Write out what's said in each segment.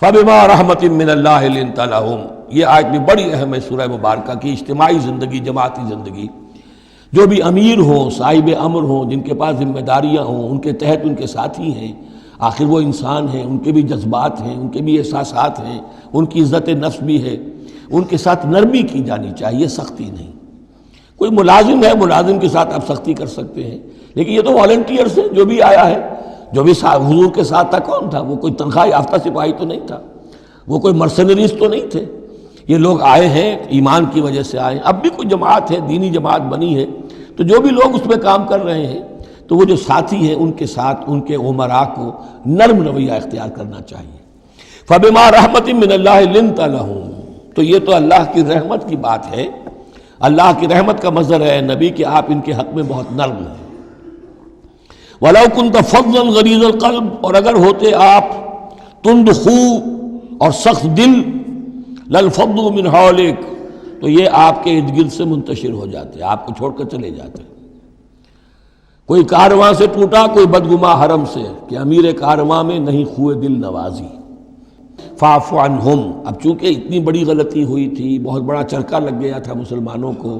فَبِمَا رَحْمَةٍ مِّنَ اللَّهِ لِنتَ لَهُمْ، یہ آیت بھی بڑی اہم ہے سورہ مبارکہ کی۔ اجتماعی زندگی، جماعتی زندگی، جو بھی امیر ہوں، صاحب امر ہوں، جن کے پاس ذمہ داریاں ہوں، ان کے تحت ان کے ساتھی ہیں، آخر وہ انسان ہیں، ان کے بھی جذبات ہیں، ان کے بھی احساسات ہیں، ان کی عزت نفس بھی ہے، ان کے ساتھ نرمی کی جانی چاہیے، سختی نہیں۔ کوئی ملازم ہے، ملازم کے ساتھ آپ سختی کر سکتے ہیں، لیکن یہ تو والنٹیئرس ہے، جو بھی آیا ہے، جو بھی حضور کے ساتھ تھا کون تھا؟ وہ کوئی تنخواہ یافتہ سپاہی تو نہیں تھا، وہ کوئی مرسنریز تو نہیں تھے، یہ لوگ آئے ہیں ایمان کی وجہ سے آئے ہیں۔ اب بھی کوئی جماعت ہے، دینی جماعت بنی ہے، تو جو بھی لوگ اس میں کام کر رہے ہیں، تو وہ جو ساتھی ہیں ان کے ساتھ ان کے امراء کو نرم رویہ اختیار کرنا چاہیے۔ فَبِمَا رَحْمَةٍ مِّنَ اللَّهِ لِنتَ لَهُمْ، تو یہ تو اللہ کی رحمت کی بات ہے۔ اللہ کی رحمت کا مظہر ہے نبی کہ آپ ان کے حق میں بہت نرم ہیں۔ وَلَوْ كُنْتَ فَظًّا غَلِيظَ الْقَلْبِ، اور اگر ہوتے آپ تند خو اور سخت دل، لَانفَضُّوا مِنْ حَوْلِكَ، تو یہ آپ کے ارد گرد سے منتشر ہو جاتے، آپ کو چھوڑ کر چلے جاتے۔ کوئی کارواں سے ٹوٹا، کوئی بدگما حرم سے، کہ امیر کارواں میں نہیں خوئے دل نوازی۔ فاعف عنہم، اب چونکہ اتنی بڑی غلطی ہوئی تھی، بہت بڑا چرکا لگ گیا تھا مسلمانوں کو،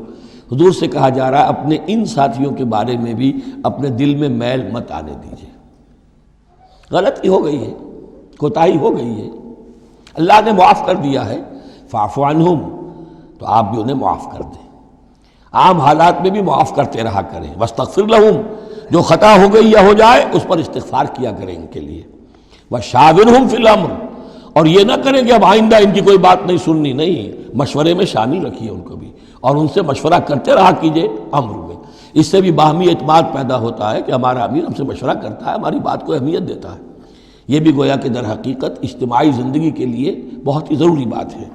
حضور سے کہا جا رہا ہے اپنے ان ساتھیوں کے بارے میں بھی اپنے دل میں میل مت آنے دیجیے۔ غلطی ہو گئی ہے، کوتاہی ہو گئی ہے، اللہ نے معاف کر دیا ہے، فاعف عنہم، تو آپ بھی انہیں معاف کر دیں۔ عام حالات میں بھی معاف کرتے رہا کریں۔ واستغفر لہم، جو خطا ہو گئی یا ہو جائے اس پر استغفار کیا کریں ان کے لیے۔ وشاورہم فی الامر، اور یہ نہ کریں کہ اب آئندہ ان کی کوئی بات نہیں سننی، نہیں، مشورے میں شامل رکھیے ان کو بھی، اور ان سے مشورہ کرتے رہا کیجئے امر میں۔ اس سے بھی باہمی اعتماد پیدا ہوتا ہے کہ ہمارا امیر ہم سے مشورہ کرتا ہے، ہماری بات کو اہمیت دیتا ہے۔ یہ بھی گویا کہ در حقیقت اجتماعی زندگی کے لیے بہت ہی ضروری بات ہے۔